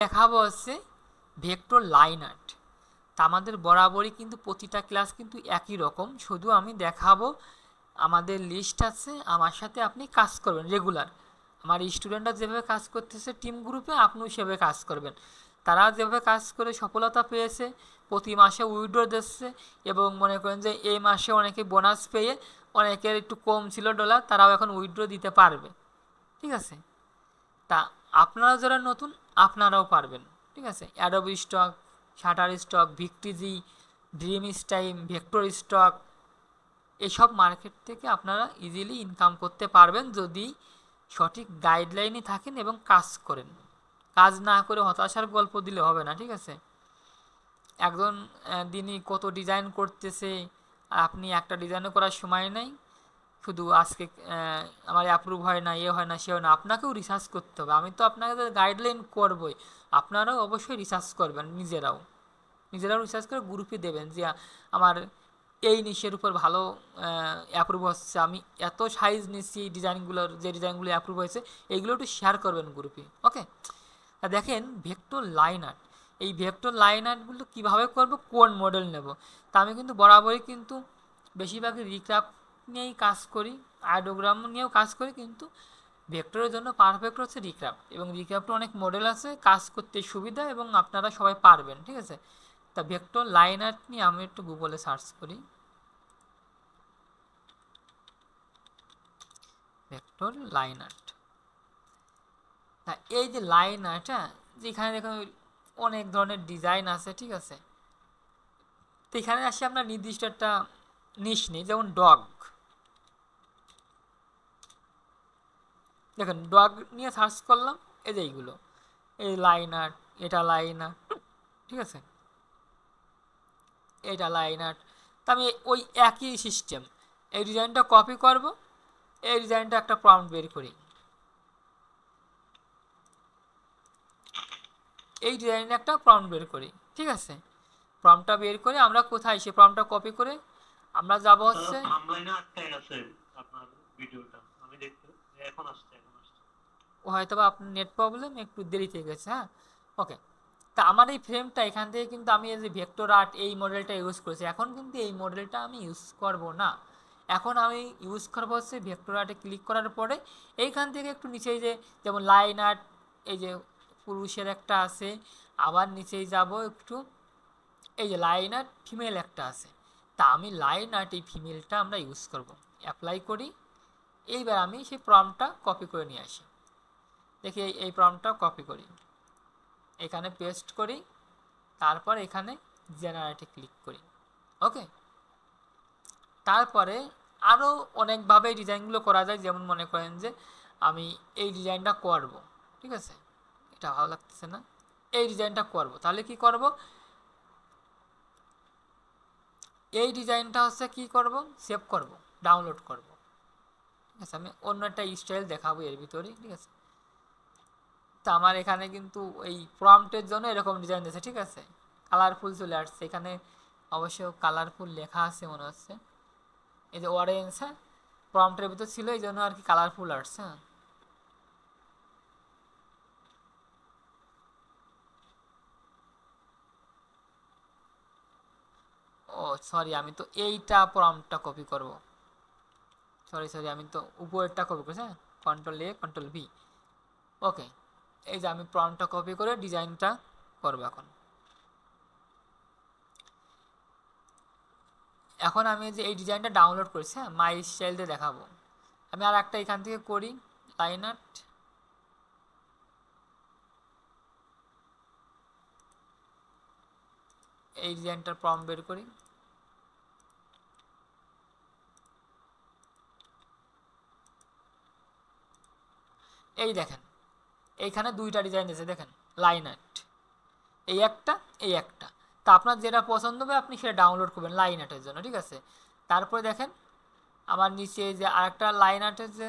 দেখাবো হচ্ছে vector line art. তা আমাদের বরাবরই কিন্তু প্রতিটা ক্লাস কিন্তু একই রকম, শুধু আমি দেখাবো আমাদের লিস্ট আছে, আমার সাথে আপনি কাজ করবেন রেগুলার। আমার স্টুডেন্টরা যেভাবে কাজ করতেছে টিম গ্রুপে, আপনিও সেভাবে কাজ করবেন। তারা যেভাবে কাজ করে সফলতা পেয়েছে, প্রতি মাসে উইথড্র দিচ্ছে, এবং মনে করেন যে এই মাসে অনেকে বোনাস পেয়ে, অনেকের একটু কম ছিল ডলার, তারাও এখন উইথড্র দিতে পারবে। ঠিক আছে? তা আপনারা যারা নতুন, আপনারাও পারবেন। ঠিক আছে? Adobe stock, shutter stock, ভিক্টিজি, dream time, vector stock, এসব মার্কেট থেকে আপনারা ইজিলি ইনকাম করতে পারবেন যদি সঠিক গাইডলাইনে থাকেন এবং কাজ করেন। কাজ না করে হতাশার গল্প দিলে হবে না। ঠিক আছে? একজন দিনই কত ডিজাইন করতেছে, আর আপনি একটা ডিজাইনও করার সময় নেই, শুধু আজকে আমার অ্যাপ্রুভ হয় না, এ হয় না, সে হয় না। আপনাকেও রিসার্চ করতে হবে। আমি তো আপনাদের গাইডলাইন করবই, আপনারাও অবশ্যই রিসার্চ করবেন। নিজেরাও রিসার্চ করে গ্রুপে দেবেন যে আমার এই নিশের উপর ভালো অ্যাপ্রুভ হচ্ছে, আমি এত সাইজ নিচ্ছি, ডিজাইনগুলোর যে ডিজাইনগুলো অ্যাপ্রুভ হয়েছে এইগুলো একটু শেয়ার করবেন গ্রুপে। ওকে? দেখেন ভেক্টর লাইন আর্ট, এই ভেক্টর লাইন আর্টগুলো কীভাবে করব, কোন মডেল নেব। তা আমি কিন্তু বরাবরই কিন্তু বেশিরভাগই রিক্রাফট নিয়েই কাজ করি, আইডোগ্রাম নিয়েও কাজ করি, কিন্তু ভেক্টরের জন্য পারফেক্ট হচ্ছে রিক্রাফট। এবং রিক্রাফটে অনেক মডেল আছে, কাজ করতে সুবিধা, এবং আপনারা সবাই পারবেন। ঠিক আছে? তা ভেক্টর লাইন আর্ট নিয়ে আমি একটু গুগলে সার্চ করি, ভেক্টর লাইন আর্ট। তা এই যে লাইন আর্ট, হ্যাঁ, যেখানে দেখুন অনেক ধরনের ডিজাইন আছে। ঠিক আছে? তো এখানে আসি আমরা নির্দিষ্ট একটা নিশ নিই, যেমন ডগ। দেখেন ডগ নিয়ে সার্চ করলাম, এই যে এইগুলো, এই লাইন আর্ট, এটা লাইন আর্ট। ঠিক আছে? এটা লাইন আর্ট। তা আমি ওই একই সিস্টেম, এই ডিজাইনটা কপি করব, এই ডিজাইনটা একটা প্রম্পট বের করি, এই ডিজাইনে একটা প্রম্পট বের করি। ঠিক আছে? প্রম্পটটা বের করে আমরা কোথায়, সে প্রম্পটটা কপি করে আমরা যাব হচ্ছে, ও হয়তো বা আপনার নেট প্রবলেম, একটু দেরিতে গেছে। হ্যাঁ, ওকে। তা আমার এই ফ্রেমটা এখান থেকে কিন্তু আমি এই যে ভেক্টর আর্ট এই মডেলটা ইউজ করেছি, এখন কিন্তু এই মডেলটা আমি ইউজ করব না। এখন আমি ইউজ করবো হচ্ছে ভেক্টর আর্টে ক্লিক করার পরে এইখান থেকে একটু নিচে, যে যেমন লাইন আর্ট, এই যে পুরুষের একটা আছে, আবার নিচেই যাব একটু, এই যে লাইন আর্ট ফিমেল একটা আছে। তা আমি লাইন আর্ট এই ফিমেলটা আমরা ইউজ করব, অ্যাপ্লাই করি। এইবার আমি সেই প্রম্পটটা কপি করে নিয়ে আসি। দেখি এই প্রম্পটটা কপি করি, এখানে পেস্ট করি, তারপর এখানে জেনারেটে ক্লিক করি। ওকে? তারপরে আরও অনেকভাবে ডিজাইনগুলো করা যায়, যেমন মনে করেন যে আমি এই ডিজাইনটা করব। ঠিক আছে? এটা ভালো লাগতেছে না, এই ডিজাইনটা করব। তাহলে কি করব, এই ডিজাইনটা হচ্ছে কি করব, সেভ করব, ডাউনলোড করব। ঠিক আছে? আমি অন্য একটা স্টাইল দেখাবো এর ভিতরে। ঠিক আছে? তা আমার এখানে কিন্তু এই প্রম্পটের জন্য এরকম ডিজাইন দিয়েছে। ঠিক আছে? কালারফুল চলে আসছে, এখানে অবশ্য কালারফুল লেখা আছে মনে হচ্ছে, এই যে অরেঞ্জ, হ্যাঁ, প্রম্পটের ভিতর ছিল, এই জন্য আর কি কালারফুল আসছে। হ্যাঁ, ও সরি, আমি তো এইটা প্রম্পটটা কপি করব, সরি আমি তো উপরেরটা কপি করছি। হ্যাঁ, কন্ট্রোল এ কন্ট্রোল ভি। ওকে, এই যে আমি প্রম্পটটা কপি করে ডিজাইনটা করব। এখন আমি যে এই ডিজাইনটা ডাউনলোড করেছি, হ্যাঁ, মাই স্টাইল দিয়ে দেখাবো। আমি আর একটা এখান থেকে করি, লাইন আর্ট, এই ডিজাইনটার প্রম্পট বের করি। এই দেখেন, এইখানে দুইটা ডিজাইন আছে, দেখেন লাইন আর্ট, এই একটা, এই একটা। তা আপনার যেটা পছন্দ হবে আপনি সেটা ডাউনলোড করবেন লাইন আর্টের জন্য। ঠিক আছে? তারপরে দেখেন আমার নিচে যে আরেকটা লাইন আর্টের যে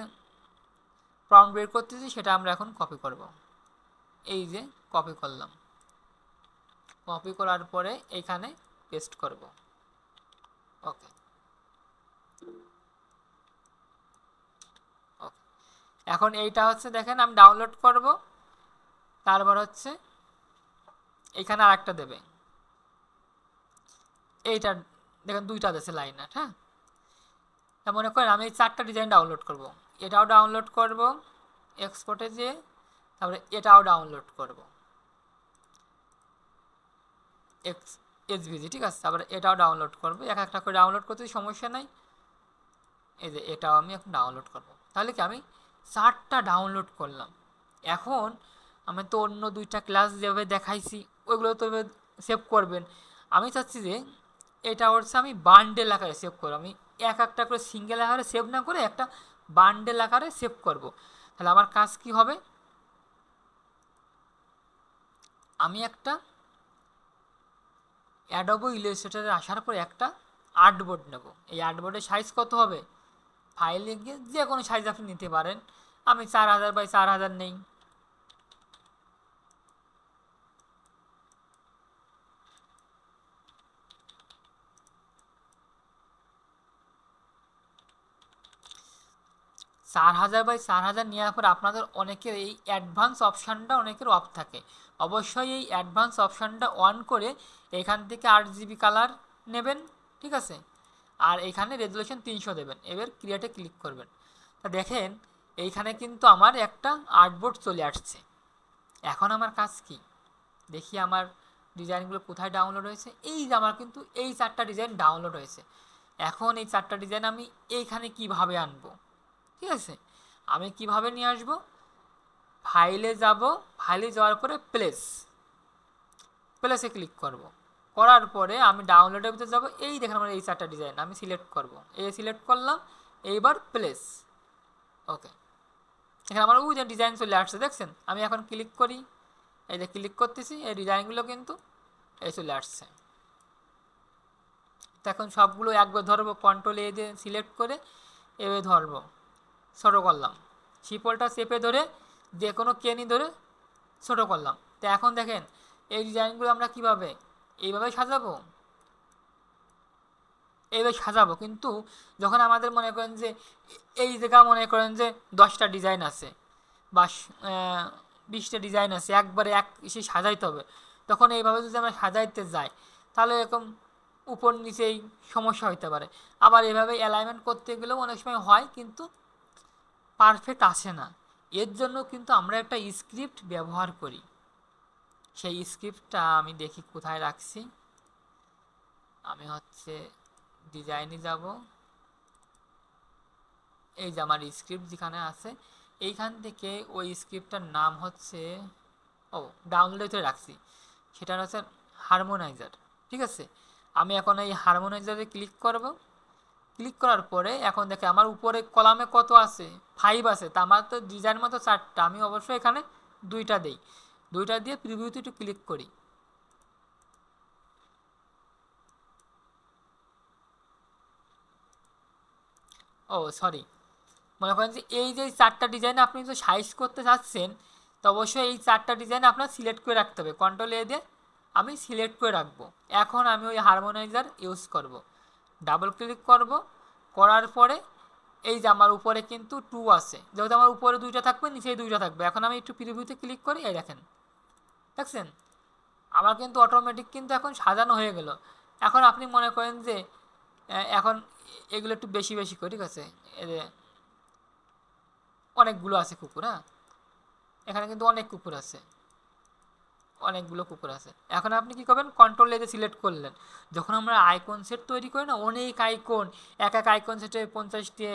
প্রম্পট বের করতেছি, সেটা আমরা এখন কপি করব। এই যে কপি করলাম, কপি করার পরে এইখানে পেস্ট করব। ওকে, ওকে। এখন এইটা হচ্ছে দেখেন আমি ডাউনলোড করব, তারপর হচ্ছে এইখানে আরেকটা দেবে, এইটা দেখেন দুইটা দিয়েছে লাইন আর্ট। হ্যাঁ, মনে করেন আমি এই 4টা ডিজাইন ডাউনলোড করব, এটাও ডাউনলোড করব এক্সপোর্টে যেয়ে, তারপরে এটাও ডাউনলোড করব এসভিজি, ঠিক আছে, তারপরে এটাও ডাউনলোড করব, এক একটা করে ডাউনলোড করতে সমস্যা নাই। এই যে এটাও আমি এখন ডাউনলোড করব, তাহলে কি আমি 4টা ডাউনলোড করলাম। এখন আমি তো অন্য 2টা ক্লাস যেভাবে দেখাইছি ওইগুলো তো সেভ করবেন, আমি চাচ্ছি যে এটা হচ্ছে আমি বান্ডেল আকারে সেভ করব, আমি এক একটা করে সিঙ্গেল আকারে সেভ না করে একটা বান্ডেল আকারে সেভ করব। তাহলে আমার কাজ কি হবে, আমি একটা অ্যাডোবি ইলাস্ট্রেটরে আসার পর একটা আর্টবোর্ড নেব। এই আর্টবোর্ডের সাইজ কত হবে, ফাইলে গিয়ে যে কোনো সাইজ আপনি নিতে পারেন, আমি 4000 বাই 4000 নেই। চার হাজার বাই 4000 নেওয়ার পর আপনাদের অনেকের এই অ্যাডভান্স অপশানটা অনেকের অফ থাকে, অবশ্যই এই অ্যাডভান্স অপশানটা অন করে এখান থেকে 8 GB কালার নেবেন, ঠিক আছে, আর এখানে রেজুলেশন 300 দেবেন, এবার ক্রিয়েটে ক্লিক করবেন। তা দেখেন এইখানে কিন্তু আমার একটা আর্টবোর্ড চলে আসছে। এখন আমার কাজ কি, দেখি আমার ডিজাইনগুলো কোথায় ডাউনলোড হয়েছে, এই যে আমার কিন্তু এই 4টা ডিজাইন ডাউনলোড হয়েছে। এখন এই 4টা ডিজাইন আমি এইখানে কিভাবে আনবো, ঠিক আছে, আমি কিভাবে নিয়ে আসবো, ফাইলে যাব, ফাইলে যাওয়ার পরে প্লেসে ক্লিক করব, করার পরে আমি ডাউনলোডের ভিতরে যাব, এই দেখেন আমার এই 4টা ডিজাইন আমি সিলেক্ট করব, এই সিলেক্ট করলাম, এইবার প্লেস, ওকে, এখানে আমার ওই যে ডিজাইন চলে আসছে দেখছেন। আমি এখন ক্লিক করি, এই যে ক্লিক করতেছি, এই ডিজাইনগুলো কিন্তু এই চলে আসছে। তো এখন সবগুলো একবার ধরবো, কন্ট্রোল এ দিয়ে সিলেক্ট করে এভাবে ধরবো, ছোটো করলাম, শিপলটা চেপে ধরে যে কোনো কেনি ধরে ছোটো করলাম। তো এখন দেখেন এই ডিজাইনগুলো আমরা কিভাবে এইভাবে সাজাবো, এইভাবে সাজাবো, কিন্তু যখন আমাদের মনে করেন যে এই জায়গা মনে করেন যে 10টা ডিজাইন আছে বা 20টা ডিজাইন আছে, একবারে এক এসে সাজাইতে হবে, তখন এইভাবে যদি আমরা সাজাইতে যাই তাহলে এরকম উপর নিচেই সমস্যা হইতে পারে। আবার এভাবে অ্যালাইনমেন্ট করতে গেলেও অনেক সময় হয়, কিন্তু পারফেক্ট আসে না। এর জন্য কিন্তু আমরা একটা স্ক্রিপ্ট ব্যবহার করি, সেই স্ক্রিপ্টটা আমি দেখি কোথায় রাখছি। আমি হচ্ছে ডিজাইনে যাব, এই যে আমার স্ক্রিপ্ট যেখানে আছে এইখান থেকে ওই স্ক্রিপ্টটার নাম হচ্ছে, ও ডাউনলোডে রাখছি, সেটা হচ্ছে হারমোনাইজার, ঠিক আছে। আমি এখন এই হারমোনাইজারে ক্লিক করব, ক্লিক করার পরে এখন দেখে আমার উপরে কলামে কত আছে, 5 আছে, তা আমার তো ডিজাইন মতো 4টা, আমি অবশ্যই এখানে 2টা দিই, 2টা দিয়ে প্রিভিউতে একটু ক্লিক করি। ও সরি, মনে করেন যে এই যে 4টা ডিজাইন আপনি তো সাইজ করতে চাচ্ছেন, তো অবশ্যই এই 4টা ডিজাইন আপনার সিলেক্ট করে রাখতে হবে, কন্ট্রোল এ দিয়ে আমি সিলেক্ট করে রাখবো। এখন আমি ওই হারমোনাইজার ইউজ করব, ডাবল ক্লিক করব, করার পরে এই যে আমার উপরে কিন্তু 2 আছে, যেহেতু আমার উপরে 2টা থাকবে নিচে 2টা থাকবে। এখন আমি একটু প্রিভিউতে ক্লিক করি, এই দেখেন দেখছেন আমার কিন্তু অটোমেটিক কিন্তু এখন সাজানো হয়ে গেল। এখন আপনি মনে করেন যে এখন এগুলো একটু বেশি বেশি করে, ঠিক আছে, অনেকগুলো আছে কুকুর, হ্যাঁ এখানে কিন্তু অনেক কুকুর আছে, অনেকগুলো কুকুর আছে। এখন আপনি কি করবেন, কন্ট্রোল এতে সিলেক্ট করলেন, যখন আমরা আইকন সেট তৈরি করি না, অনেক আইকন, এক আইকন সেটে 50টি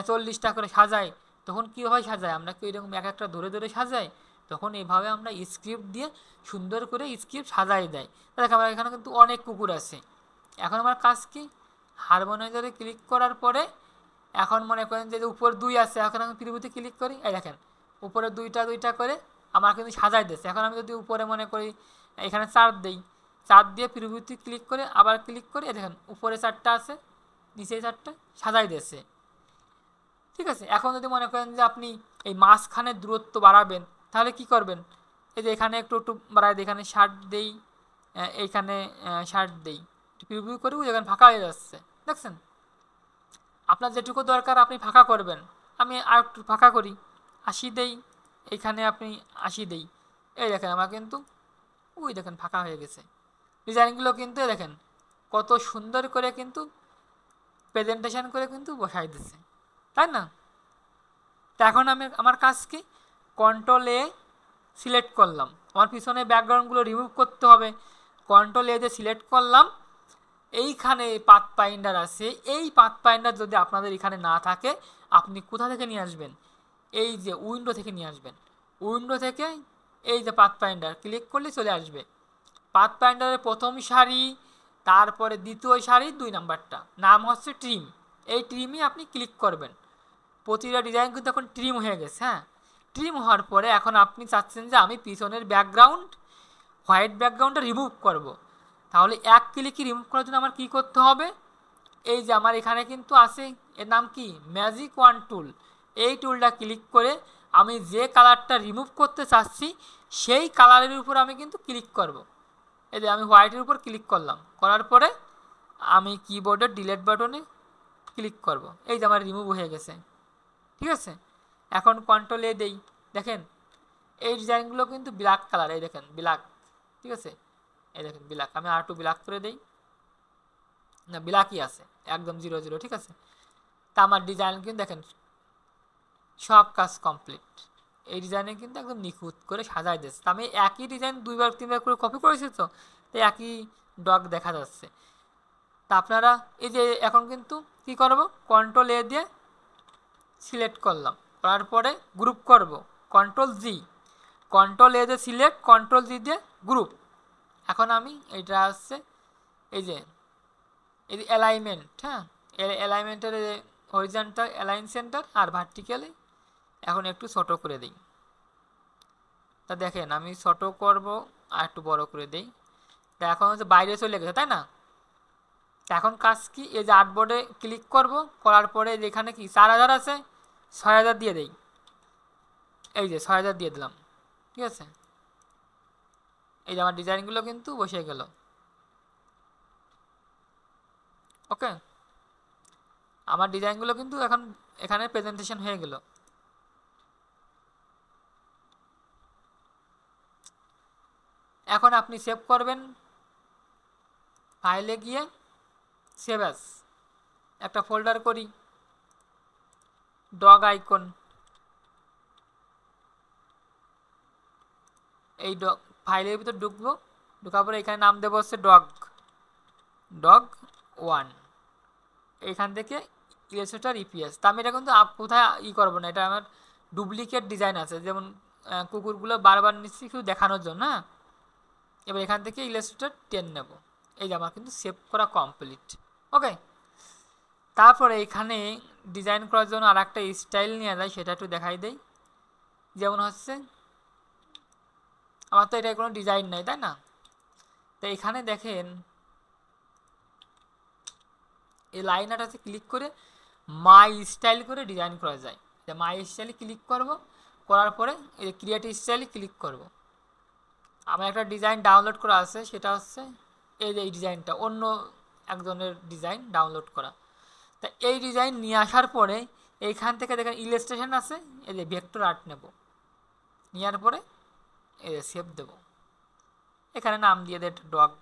40টা করে সাজাই, তখন কীভাবে সাজাই, আমরা কি এরকম এক একটা ধরে ধরে সাজাই, তখন এইভাবে আমরা স্ক্রিপ্ট দিয়ে সুন্দর করে স্ক্রিপ্ট সাজাই দেয়। দেখ আমার এখানে কিন্তু অনেক কুকুর আছে। এখন আমার কাজ কি, হারমোনাইজারে ক্লিক করার পরে এখন মনে করেন যে উপর 2 আছে, এখন আমি প্রিভিউতে ক্লিক করি, এই দেখেন উপরে 2টা করে আমার কিন্তু সাজাই দিচ্ছে। এখন আমি যদি উপরে মনে করি এখানে 4 দিই, 4 দিয়ে প্রিভিউতে ক্লিক করে আবার ক্লিক করি, দেখেন উপরে 4টা আছে নিচে 4টা সাজাই দিয়েছে, ঠিক আছে। এখন যদি মনে করেন যে আপনি এই মাঝখানে দূরত্ব বাড়াবেন, তাহলে কি করবেন, এই যে এখানে একটু একটু বাড়াই দিই, এখানে 60 দেই, এইখানে 60 দেই, প্রিভিউ করি, এখানে ফাঁকা হয়ে যাচ্ছে দেখছেন। আপনার যেটুকু দরকার আপনি ফাঁকা করবেন, আমি আর একটু ফাঁকা করি, 80 দেই, এইখানে আপনি 80 দেই, এই দেখেন আমার কিন্তু ওই দেখেন ফাঁকা হয়ে গেছে। ডিজাইনগুলো কিন্তু দেখেন কত সুন্দর করে কিন্তু প্রেজেন্টেশন করে কিন্তু বসাই দিচ্ছে, তাই না? তো এখন আমি আমার কাজ কি, কন্ট্রোল এ সিলেক্ট করলাম, আমার পিছনে ব্যাকগ্রাউন্ডগুলো রিমুভ করতে হবে, কন্ট্রোল এ দিয়ে সিলেক্ট করলাম। এইখানে পাথ ফাইন্ডার আছে, এই পাথ ফাইন্ডার যদি আপনাদের এখানে না থাকে আপনি কোথা থেকে নিয়ে আসবেন, এই যে উইন্ডো থেকে নিয়ে আসবেন। উইন্ডো থেকে এই যে পাথ ফাইন্ডার ক্লিক করলে চলে আসবে। পাথ ফাইন্ডারের প্রথম সারি, তারপরে দ্বিতীয় সারি 2 নাম্বারটা নাম হচ্ছে ট্রিম। এই ট্রিমই আপনি ক্লিক করবেন। প্রতিটা ডিজাইন কিন্তু এখন ট্রিম হয়ে গেছে। হ্যাঁ, ট্রিম হওয়ার পরে এখন আপনি চাচ্ছেন যে আমি পিছনের ব্যাকগ্রাউন্ড, হোয়াইট ব্যাকগ্রাউন্ডটা রিমুভ করব। তাহলে এক ক্লিকে রিমুভ করার জন্য আমার কী করতে হবে, এই যে আমার এখানে কিন্তু আছে, এর নাম কি, ম্যাজিক ওয়ান টুল। এই টুলটা ক্লিক করে আমি যে কালারটা রিমুভ করতে চাচ্ছি সেই কালারের উপর আমি কিন্তু ক্লিক করব। এই যে আমি হোয়াইটের উপর ক্লিক করলাম, করার পরে আমি কিবোর্ডের ডিলিট বাটনে ক্লিক করব। এই যে আমার রিমুভ হয়ে গেছে, ঠিক আছে। এখন কন্ট্রোল এ দেই, দেখেন এই ডিজাইনগুলো কিন্তু ব্ল্যাক কালার, এই দেখেন ব্ল্যাক, ঠিক আছে। এই দেখেন ব্ল্যাক, আমি আর একটু ব্ল্যাক করে দেই, না ব্ল্যাকই আছে একদম 0 0, ঠিক আছে। তা আমার ডিজাইন কিন্তু দেখেন সব কাজ কমপ্লিট। এই ডিজাইনে কিন্তু একদম নিখুঁত করে সাজাই দিচ্ছে। আমি একই ডিজাইন 2 বার 3 বার করে কপি করেছি, তো তাই একই ডগ দেখা যাচ্ছে। তা আপনারা এই যে এখন কিন্তু কি করব, কন্ট্রোল এ দিয়ে সিলেক্ট করলাম, করার পরে গ্রুপ করব, কন্ট্রোল জি, কন্ট্রোল এ দিয়ে সিলেক্ট, কন্ট্রোল জি দিয়ে গ্রুপ। এখন আমি এইটা আসছে এই যে অ্যালাইনমেন্ট, হ্যাঁ, অ্যালাইনমেন্টের হরিজন্টাল অ্যালাইন সেন্টার আর ভার্টিক্যালি এখন একটু ছোট করে দিই। তা দেখেন আমি ছোট করব আর একটু বড় করে দিই। তা এখন হচ্ছে বাইরে চলে গেছে, তাই না? তা এখন কাজ কি, এই যে আর্টবোর্ডে ক্লিক করব, করার পরে যেখানে কি 4000 আছে 6000 দিয়ে দেই। এই যে 6000 দিয়ে দিলাম, ঠিক আছে। এই যে আমার ডিজাইনগুলো কিন্তু বসে গেল। ওকে, আমার ডিজাইনগুলো কিন্তু এখন এখানে প্রেজেন্টেশন হয়ে গেল। এখন আপনি সেভ করবেন, ফাইলে গিয়ে সেভ অ্যাজ, একটা ফোল্ডার করি, ডগ আইকন, এই ডগ ফাইলের ভিতর ঢুকবো, ঢোকার পরে এখানে নাম দেবো হচ্ছে ডগ 1, এইখান থেকে ইলাস্ট্রেটর ইপিএস। তা আমি এটা কিন্তু কোথায় করবো না, এটা আমার ডুপ্লিকেট ডিজাইন আছে, যেমন কুকুরগুলো বারবার নিচ্ছি শুধু দেখানোর জন্য। হ্যাঁ, এবার এখান থেকে ইলাস্ট্রেটর 10 নেব। এই যে আমার কিন্তু সেভ করা কমপ্লিট। ওকে, তারপরে এখানে ডিজাইন করার জন্য আর একটা স্টাইল নিয়ে যায়, সেটা একটু দেখাই দেই। যেমন হচ্ছে আমার তো এটা কোনো ডিজাইন নাই, তাই না? তো এখানে দেখেন এই লাইনারটাতে ক্লিক করে মাই স্টাইল করে ডিজাইন করা যায়। মাই স্টাইলে ক্লিক করব, করার পরে এই ক্রিয়েট স্টাইলে ক্লিক করব। আমার একটা ডিজাইন ডাউনলোড করা আছে, সেটা হচ্ছে এই যে এই ডিজাইনটা, অন্য একজনের ডিজাইন ডাউনলোড করা। তা এই ডিজাইন নিয়ে আসার পরে এইখান থেকে দেখেন ইলাস্ট্রেশন আছে, এই যে ভেক্টর আর্ট নেব, নেওয়ার পরে এই যে সেভ দেব, এখানে নাম দিয়ে দেয় ডগ।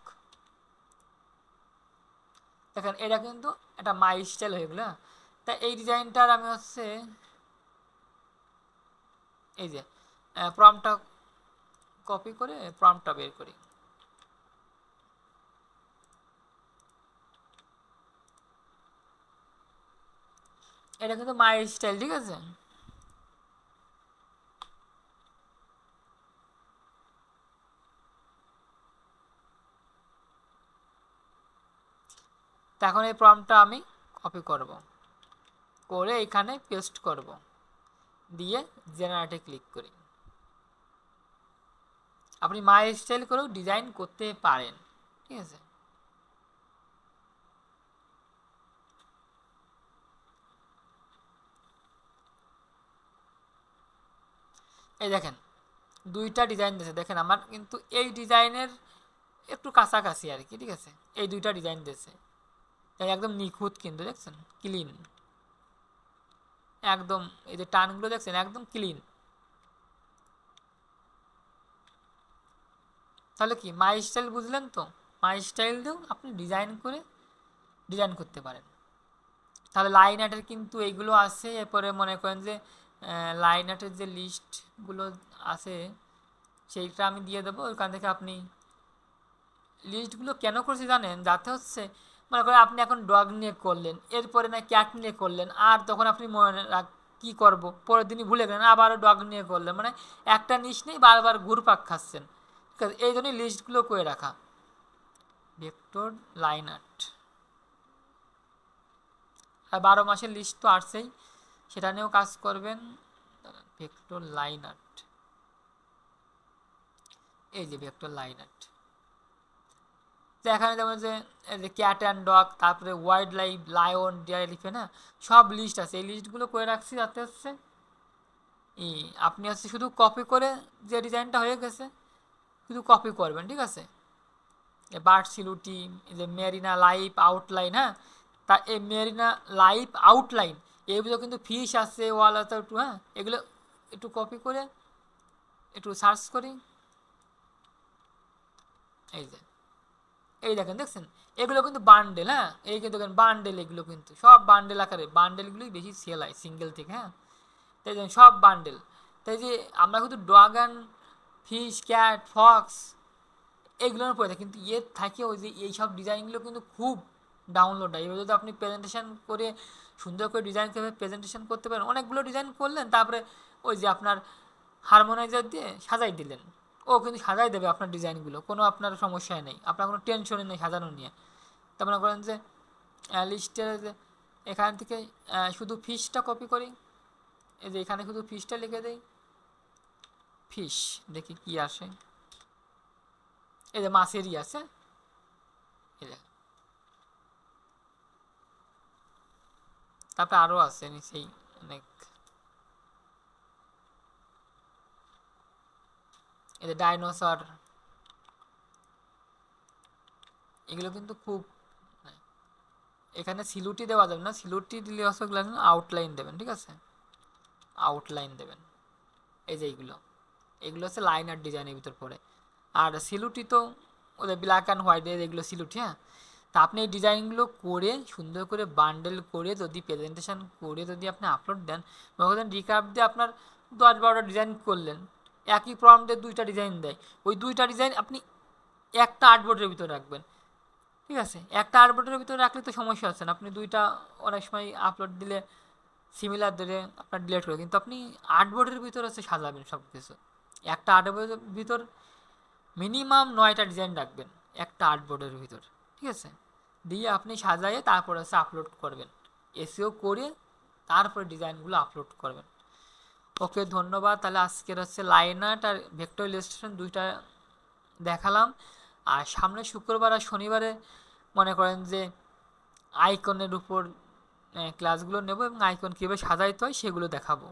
দেখেন এটা কিন্তু একটা মাই স্টাইল হয়ে গেল। তা এই ডিজাইনটার আমি হচ্ছে এই যে প্রম্পটটা কপি করে প্রম্পটটা বের করি। এটা কিন্তু মাই স্টাইল, ঠিক আছে। তো এখন এই প্রম্পটটা আমি কপি করব, করে এখানে পেস্ট করব, দিয়ে জেনারেটে ক্লিক করি। আপনি মাই স্টাইল করেও ডিজাইন করতে পারেন, ঠিক আছে। এই দেখেন দুইটা ডিজাইন দিয়েছে, দেখেন আমার কিন্তু এই ডিজাইনের একটু কাছাকাছি আর কি, ঠিক আছে। এই দুইটা ডিজাইন দিয়েছে, একদম নিখুঁত কিন্তু, দেখছেন ক্লিন একদম। এই যে টানগুলো দেখছেন একদম ক্লিন। তাহলে কি মাই স্টাইল বুঝলেন তো, মাই স্টাইল দিয়েও আপনি ডিজাইন করতে পারেন। তাহলে লাইন আর্টের কিন্তু এইগুলো আছে। এরপরে মনে করেন যে লাইন আর্টের যে লিস্টগুলো আছে সেইটা আমি দিয়ে দেবো, ওইখান থেকে আপনি লিস্টগুলো কেন করছি জানেন, যাতে হচ্ছে মনে করেন আপনি এখন ডগ নিয়ে করলেন, এরপরে না ক্যাট নিয়ে করলেন, আর তখন আপনি মনে কী করবো পরের দিনই ভুলে গেলেন, আবারও ডগ নিয়ে করলেন, মানে একটা নিশ নেই বারবার ঘুরপাক খাচ্ছেন। ঠিক আছে, এই জন্যই লিস্টগুলো করে রাখা। ভেক্টর লাইন আর্ট আর 12 মাসের লিস্ট তো আসছেই, সেটা নিয়েও কাজ করবেন। ভেক্টর লাইন আর্ট, এই যে ভেক্টর লাইন আর্ট, তো এখানে যেমন যে ক্যাট অ্যান্ড ডগ, তারপরে wild life, lion, deer, elephant, হ্যাঁ সব লিস্ট আছে। এই লিস্টগুলো করে রাখছি যাতে হচ্ছে আপনি হচ্ছে শুধু কপি করে যে ডিজাইনটা হয়ে গেছে শুধু কপি করবেন। ঠিক আছে, বার্ড সিলুটি, যে মেরিনা লাইফ আউটলাইন, হ্যাঁ তা এই মেরিনা লাইফ আউটলাইন এইগুলো কিন্তু ফিশ আছে, ওয়াল আছে একটু, হ্যাঁ এগুলো একটু কপি করে একটু সার্চ করি। এই যে এই দেখেন, দেখছেন এগুলো কিন্তু বান্ডেল, হ্যাঁ এই কিন্তু দেখেন বান্ডেল, এগুলো কিন্তু সব বান্ডেল আকারে, বান্ডেলগুলোই বেশি সেল হয় সিঙ্গেল থেকে, হ্যাঁ তাই দেখেন সব বান্ডেল। তাই যে আমরা কিন্তু dog and fish, cat, Fox এইগুলোর পরে থাকে, কিন্তু এর থাকে ওই যে এইসব ডিজাইনগুলো কিন্তু খুব ডাউনলোড হয়। এবার যদি আপনি প্রেজেন্টেশন করে সুন্দর করে ডিজাইন করে প্রেজেন্টেশন করতে পারেন, অনেকগুলো ডিজাইন করলেন, তারপরে ওই যে আপনার হারমোনাইজার দিয়ে সাজাই দিলেন, ও কিন্তু সাজাই দেবে আপনার ডিজাইনগুলো, কোনো আপনার সমস্যাই নেই, আপনার কোনো টেনশনই নেই সাজানো নিয়ে। তা মনে করেন যে লিস্টের এখান থেকে শুধু ফিশটা কপি করি, এই যে এখানে শুধু ফিশটা লিখে দেই, ফিশ, দেখি কি আসে। এই যে মাছেরই আছে, এই যে তারপরে আরও আছে সেই অনেক, এই যে ডাইনোসর, এগুলো কিন্তু খুব, এখানে সিলুটি দেওয়া যাবে না, সিলুটি দিলে হচ্ছে আউটলাইন দেবেন। ঠিক আছে, আউটলাইন দেবেন। এই যে এগুলো হচ্ছে লাইন আর ডিজাইনের ভিতর পড়ে, আর সিলুটি তো ওদের ব্ল্যাক অ্যান্ড হোয়াইটের এগুলো সিলুটি, হ্যাঁ তা আপনি এই ডিজাইনগুলো করে সুন্দর করে বান্ডেল করে যদি প্রেজেন্টেশন করে যদি আপনি আপলোড দেন, মনে করেন রিকাপ দিয়ে আপনার 10-12টা ডিজাইন করলেন, একই প্রম্পটে 2টা ডিজাইন দেয়, ওই 2টা ডিজাইন আপনি একটা আর্টবোর্ডের ভিতরে রাখবেন। ঠিক আছে, একটা আর্টবোর্ডের ভিতরে রাখলে তো সমস্যা হচ্ছে না, আপনি 2টা অনেক সময় আপলোড দিলে সিমিলার ধরে আপনার ডিলেট করে, কিন্তু আপনি আর্টবোর্ডের ভিতরে হচ্ছে সাজাবেন সব কিছু। একটা আর্টবোর্ডের ভিতর মিনিমাম 9টা ডিজাইন রাখবেন একটা আর্টবোর্ডের ভিতর। ঠিক আছে, দিয়ে আপনি সাজাইয়ে তারপরে হচ্ছে আপলোড করবেন, এসিও করে তারপরে ডিজাইনগুলো আপলোড করবেন। ওকে, ধন্যবাদ। তাহলে আজকের হচ্ছে লাইন আর্ট আর ভেক্টর ইলাস্ট্রেশন 2টা দেখালাম, আর সামনে শুক্রবার আর শনিবারে মনে করেন যে আইকনের উপর ক্লাসগুলো নেব এবং আইকন কীভাবে সাজাইতে হয় সেগুলো দেখাবো।